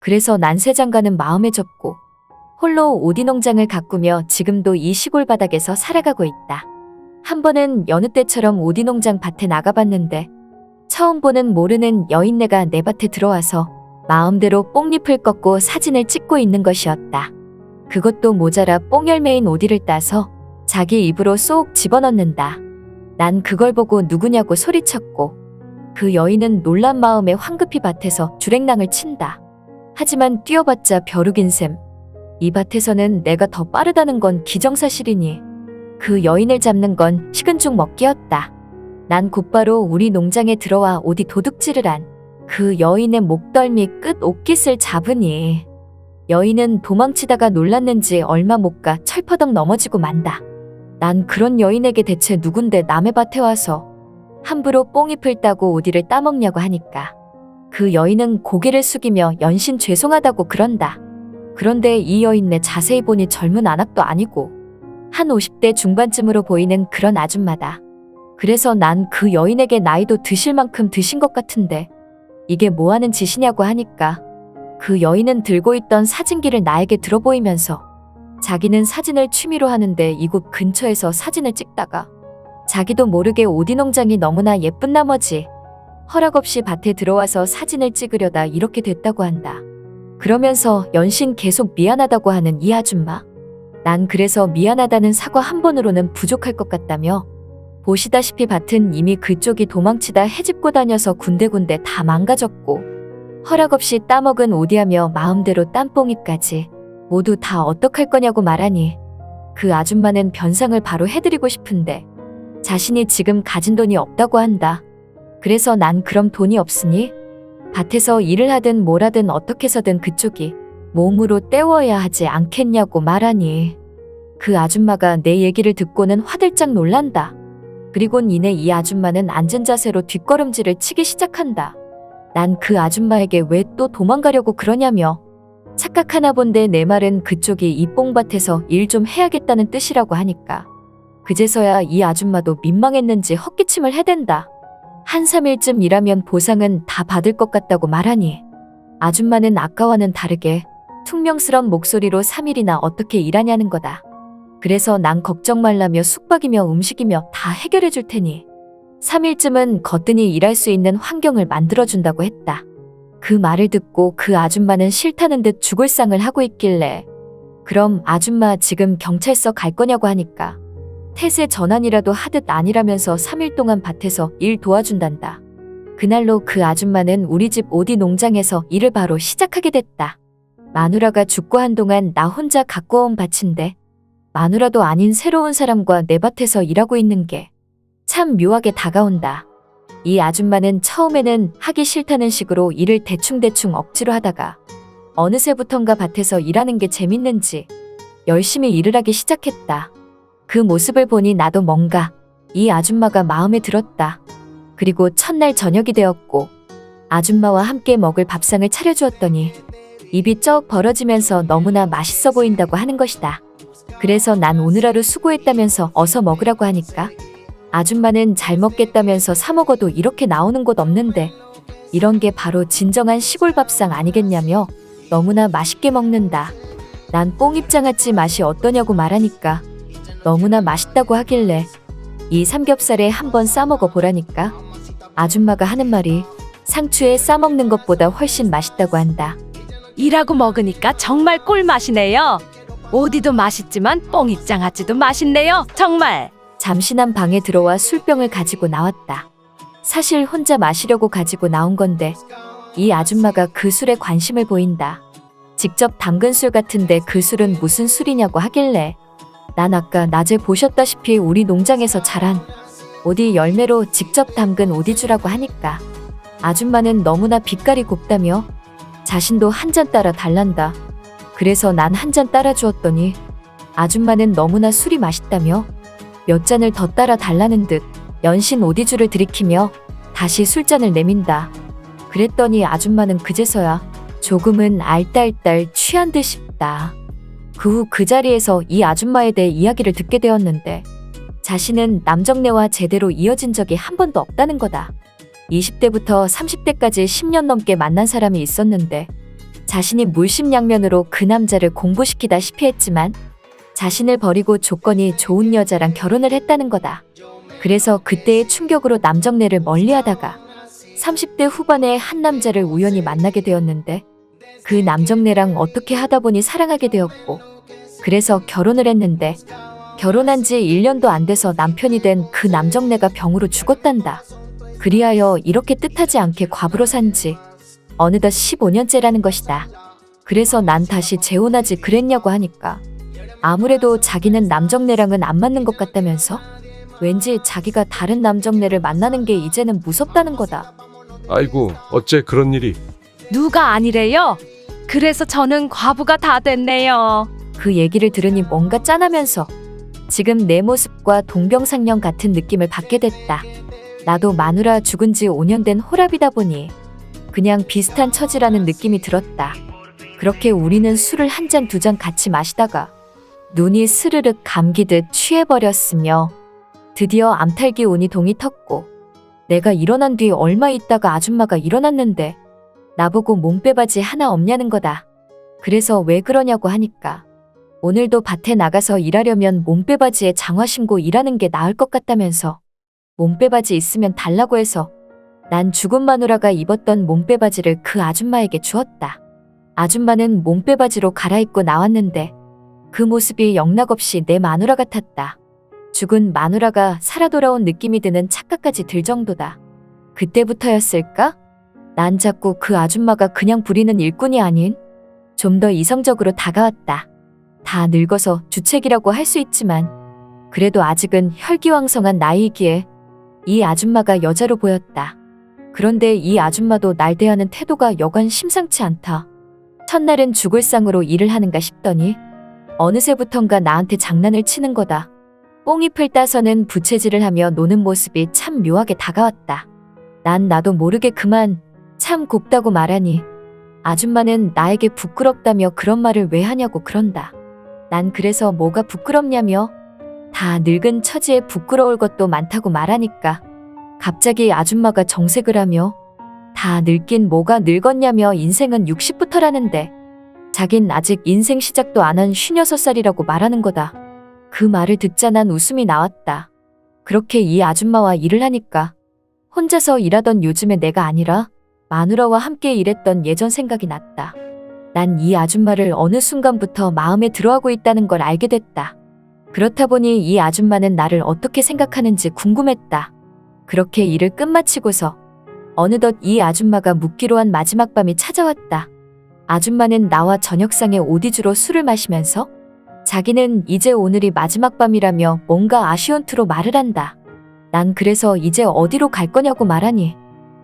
그래서 난 새 장가는 마음에 접고 홀로 오디 농장을 가꾸며 지금도 이 시골 바닥에서 살아가고 있다. 한 번은 여느 때처럼 오디 농장 밭에 나가봤는데 처음 보는 모르는 여인네가 내 밭에 들어와서 마음대로 뽕잎을 꺾고 사진을 찍고 있는 것이었다. 그것도 모자라 뽕열매인 오디를 따서 자기 입으로 쏙 집어넣는다. 난 그걸 보고 누구냐고 소리쳤고 그 여인은 놀란 마음에 황급히 밭에서 주랭랑을 친다. 하지만 뛰어봤자 벼룩인 셈. 이 밭에서는 내가 더 빠르다는 건 기정사실이니 그 여인을 잡는 건 식은 죽 먹기였다. 난 곧바로 우리 농장에 들어와 오디 도둑질을 한 그 여인의 목덜미 끝 옷깃을 잡으니 여인은 도망치다가 놀랐는지 얼마 못 가 철퍼덕 넘어지고 만다. 난 그런 여인에게 대체 누군데 남의 밭에 와서 함부로 뽕잎을 따고 오디를 따먹냐고 하니까 그 여인은 고개를 숙이며 연신 죄송하다고 그런다. 그런데 이 여인네 자세히 보니 젊은 안악도 아니고 한 50대 중반쯤으로 보이는 그런 아줌마다. 그래서 난 그 여인에게 나이도 드실 만큼 드신 것 같은데 이게 뭐하는 짓이냐고 하니까 그 여인은 들고 있던 사진기를 나에게 들어보이면서 자기는 사진을 취미로 하는데 이곳 근처에서 사진을 찍다가 자기도 모르게 오디 농장이 너무나 예쁜 나머지 허락 없이 밭에 들어와서 사진을 찍으려다 이렇게 됐다고 한다. 그러면서 연신 계속 미안하다고 하는 이 아줌마. 난 그래서 미안하다는 사과 한 번으로는 부족할 것 같다며 보시다시피 밭은 이미 그쪽이 도망치다 해집고 다녀서 군데군데 다 망가졌고 허락 없이 따먹은 오디하며 마음대로 딴 뽕잎까지 모두 다 어떡할 거냐고 말하니 그 아줌마는 변상을 바로 해드리고 싶은데 자신이 지금 가진 돈이 없다고 한다. 그래서 난 그럼 돈이 없으니 밭에서 일을 하든 뭘 하든 어떻게 해서든 그쪽이 몸으로 때워야 하지 않겠냐고 말하니 그 아줌마가 내 얘기를 듣고는 화들짝 놀란다. 그리곤 이내 이 아줌마는 앉은 자세로 뒷걸음질을 치기 시작한다. 난 그 아줌마에게 왜 또 도망가려고 그러냐며 착각하나 본데 내 말은 그쪽이 이 뽕밭에서 일 좀 해야겠다는 뜻이라고 하니까 그제서야 이 아줌마도 민망했는지 헛기침을 해댄다. 한 3일쯤 일하면 보상은 다 받을 것 같다고 말하니 아줌마는 아까와는 다르게 퉁명스런 목소리로 3일이나 어떻게 일하냐는 거다. 그래서 난 걱정 말라며 숙박이며 음식이며 다 해결해 줄 테니 3일쯤은 거뜬히 일할 수 있는 환경을 만들어준다고 했다. 그 말을 듣고 그 아줌마는 싫다는 듯 죽을 상을 하고 있길래 그럼 아줌마 지금 경찰서 갈 거냐고 하니까 태세 전환이라도 하듯 아니라면서 3일 동안 밭에서 일 도와준단다. 그날로 그 아줌마는 우리 집 오디 농장에서 일을 바로 시작하게 됐다. 마누라가 죽고 한동안 나 혼자 갖고 온 밭인데 마누라도 아닌 새로운 사람과 내 밭에서 일하고 있는 게 참 묘하게 다가온다. 이 아줌마는 처음에는 하기 싫다는 식으로 일을 대충대충 억지로 하다가 어느새부턴가 밭에서 일하는 게 재밌는지 열심히 일을 하기 시작했다. 그 모습을 보니 나도 뭔가 이 아줌마가 마음에 들었다. 그리고 첫날 저녁이 되었고 아줌마와 함께 먹을 밥상을 차려주었더니 입이 쩍 벌어지면서 너무나 맛있어 보인다고 하는 것이다. 그래서 난 오늘 하루 수고했다면서 어서 먹으라고 하니까 아줌마는 잘 먹겠다면서 사 먹어도 이렇게 나오는 곳 없는데 이런 게 바로 진정한 시골 밥상 아니겠냐며 너무나 맛있게 먹는다. 난 뽕잎장아찌 맛이 어떠냐고 말하니까 너무나 맛있다고 하길래 이 삼겹살에 한번 싸먹어 보라니까 아줌마가 하는 말이 상추에 싸먹는 것보다 훨씬 맛있다고 한다. 일하고 먹으니까 정말 꿀맛이네요. 오디도 맛있지만 뽕잎장아찌도 맛있네요. 정말. 잠시 난 방에 들어와 술병을 가지고 나왔다. 사실 혼자 마시려고 가지고 나온 건데 이 아줌마가 그 술에 관심을 보인다. 직접 담근 술 같은데 그 술은 무슨 술이냐고 하길래 난 아까 낮에 보셨다시피 우리 농장에서 자란 오디 열매로 직접 담근 오디주라고 하니까 아줌마는 너무나 빛깔이 곱다며 자신도 한 잔 따라 달란다. 그래서 난 한 잔 따라 주었더니 아줌마는 너무나 술이 맛있다며 몇 잔을 더 따라 달라는 듯 연신 오디주를 들이키며 다시 술잔을 내민다. 그랬더니 아줌마는 그제서야 조금은 알딸딸 취한 듯 싶다. 그 후 그 자리에서 이 아줌마에 대해 이야기를 듣게 되었는데 자신은 남정네와 제대로 이어진 적이 한 번도 없다는 거다. 20대부터 30대까지 10년 넘게 만난 사람이 있었는데 자신이 물심양면으로 그 남자를 공부시키다시피 했지만 자신을 버리고 조건이 좋은 여자랑 결혼을 했다는 거다. 그래서 그때의 충격으로 남정네를 멀리하다가 30대 후반에 한 남자를 우연히 만나게 되었는데 그 남정네랑 어떻게 하다 보니 사랑하게 되었고 그래서 결혼을 했는데 결혼한 지 1년도 안 돼서 남편이 된 그 남정네가 병으로 죽었단다. 그리하여 이렇게 뜻하지 않게 과부로 산 지 어느덧 15년째라는 것이다. 그래서 난 다시 재혼하지 그랬냐고 하니까 아무래도 자기는 남정네랑은 안 맞는 것 같다면서 왠지 자기가 다른 남정네를 만나는 게 이제는 무섭다는 거다. 아이고, 어째 그런 일이. 누가 아니래요? 그래서 저는 과부가 다 됐네요. 그 얘기를 들으니 뭔가 짠하면서 지금 내 모습과 동병상련 같은 느낌을 받게 됐다. 나도 마누라 죽은 지 5년 된 호랍이다 보니 그냥 비슷한 처지라는 느낌이 들었다. 그렇게 우리는 술을 한 잔 두 잔 같이 마시다가 눈이 스르륵 감기듯 취해버렸으며 드디어 암탈기 운이 동이 텄고 내가 일어난 뒤 얼마 있다가 아줌마가 일어났는데 나보고 몸빼바지 하나 없냐는 거다. 그래서 왜 그러냐고 하니까 오늘도 밭에 나가서 일하려면 몸빼바지에 장화 신고 일하는 게 나을 것 같다면서 몸빼바지 있으면 달라고 해서 난 죽은 마누라가 입었던 몸빼바지를 그 아줌마에게 주었다. 아줌마는 몸빼바지로 갈아입고 나왔는데 그 모습이 영락없이 내 마누라 같았다. 죽은 마누라가 살아 돌아온 느낌이 드는 착각까지 들 정도다. 그때부터였을까? 난 자꾸 그 아줌마가 그냥 부리는 일꾼이 아닌 좀 더 이성적으로 다가왔다. 다 늙어서 주책이라고 할 수 있지만 그래도 아직은 혈기왕성한 나이이기에 이 아줌마가 여자로 보였다. 그런데 이 아줌마도 날 대하는 태도가 여간 심상치 않다. 첫날은 죽을 상으로 일을 하는가 싶더니 어느새부턴가 나한테 장난을 치는 거다. 뽕잎을 따서는 부채질을 하며 노는 모습이 참 묘하게 다가왔다. 난 나도 모르게 그만 참 곱다고 말하니 아줌마는 나에게 부끄럽다며 그런 말을 왜 하냐고 그런다. 난 그래서 뭐가 부끄럽냐며 다 늙은 처지에 부끄러울 것도 많다고 말하니까 갑자기 아줌마가 정색을 하며 다 늙긴 뭐가 늙었냐며 인생은 60부터라는데 자긴 아직 인생 시작도 안 한 56살이라고 말하는 거다. 그 말을 듣자 난 웃음이 나왔다. 그렇게 이 아줌마와 일을 하니까 혼자서 일하던 요즘에 내가 아니라 마누라와 함께 일했던 예전 생각이 났다. 난 이 아줌마를 어느 순간부터 마음에 들어하고 있다는 걸 알게 됐다. 그렇다 보니 이 아줌마는 나를 어떻게 생각하는지 궁금했다. 그렇게 일을 끝마치고서 어느덧 이 아줌마가 묵기로 한 마지막 밤이 찾아왔다. 아줌마는 나와 저녁상에 오디주로 술을 마시면서 자기는 이제 오늘이 마지막 밤이라며 뭔가 아쉬운 투로 말을 한다. 난 그래서 이제 어디로 갈 거냐고 말하니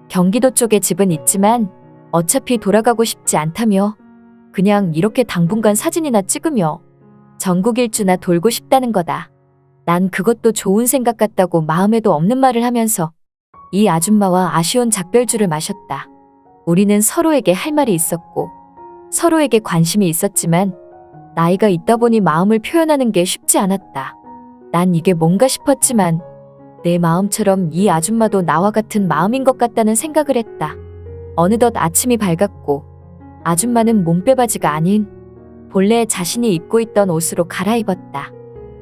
경기도 쪽에 집은 있지만 어차피 돌아가고 싶지 않다며 그냥 이렇게 당분간 사진이나 찍으며 전국 일주나 돌고 싶다는 거다. 난 그것도 좋은 생각 같다고 마음에도 없는 말을 하면서 이 아줌마와 아쉬운 작별주를 마셨다. 우리는 서로에게 할 말이 있었고 서로에게 관심이 있었지만 나이가 있다 보니 마음을 표현하는 게 쉽지 않았다. 난 이게 뭔가 싶었지만 내 마음처럼 이 아줌마도 나와 같은 마음인 것 같다는 생각을 했다. 어느덧 아침이 밝았고 아줌마는 몸빼바지가 아닌 본래 자신이 입고 있던 옷으로 갈아입었다.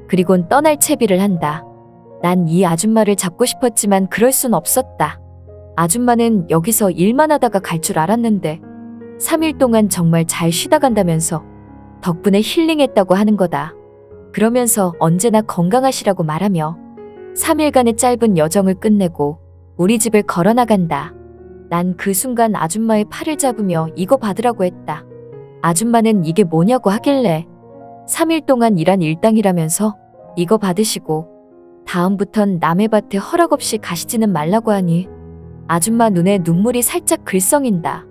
그리곤 떠날 채비를 한다. 난 이 아줌마를 잡고 싶었지만 그럴 순 없었다. 아줌마는 여기서 일만 하다가 갈 줄 알았는데 3일 동안 정말 잘 쉬다 간다면서 덕분에 힐링했다고 하는 거다. 그러면서 언제나 건강하시라고 말하며 3일간의 짧은 여정을 끝내고 우리 집을 걸어 나간다. 난 그 순간 아줌마의 팔을 잡으며 이거 받으라고 했다. 아줌마는 이게 뭐냐고 하길래 3일 동안 일한 일당이라면서 이거 받으시고 다음부턴 남의 밭에 허락 없이 가시지는 말라고 하니 아줌마 눈에 눈물이 살짝 글썽인다.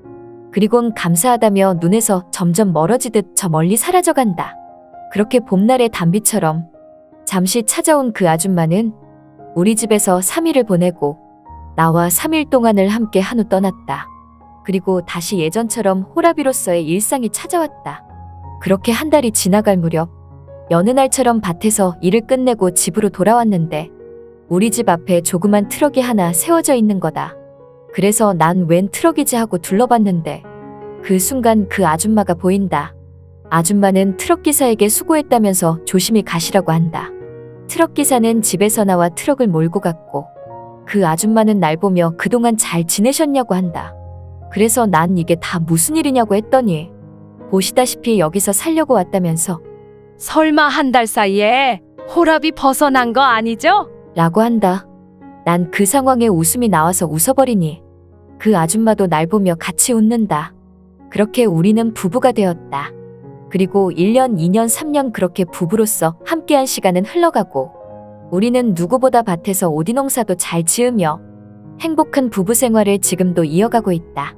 그리곤 감사하다며 눈에서 점점 멀어지듯 저 멀리 사라져간다. 그렇게 봄날의 단비처럼 잠시 찾아온 그 아줌마는 우리 집에서 3일을 보내고 나와 3일 동안을 함께 한 후 떠났다. 그리고 다시 예전처럼 호라비로서의 일상이 찾아왔다. 그렇게 한 달이 지나갈 무렵 여느 날처럼 밭에서 일을 끝내고 집으로 돌아왔는데 우리 집 앞에 조그만 트럭이 하나 세워져 있는 거다. 그래서 난 웬 트럭이지 하고 둘러봤는데 그 순간 그 아줌마가 보인다. 아줌마는 트럭기사에게 수고했다면서 조심히 가시라고 한다. 트럭기사는 집에서 나와 트럭을 몰고 갔고 그 아줌마는 날 보며 그동안 잘 지내셨냐고 한다. 그래서 난 이게 다 무슨 일이냐고 했더니 보시다시피 여기서 살려고 왔다면서 설마 한 달 사이에 호랍이 벗어난 거 아니죠? 라고 한다. 난 그 상황에 웃음이 나와서 웃어버리니 그 아줌마도 날 보며 같이 웃는다. 그렇게 우리는 부부가 되었다. 그리고 1년, 2년, 3년 그렇게 부부로서 함께한 시간은 흘러가고 우리는 누구보다 밭에서 오디 농사도 잘 지으며 행복한 부부 생활을 지금도 이어가고 있다.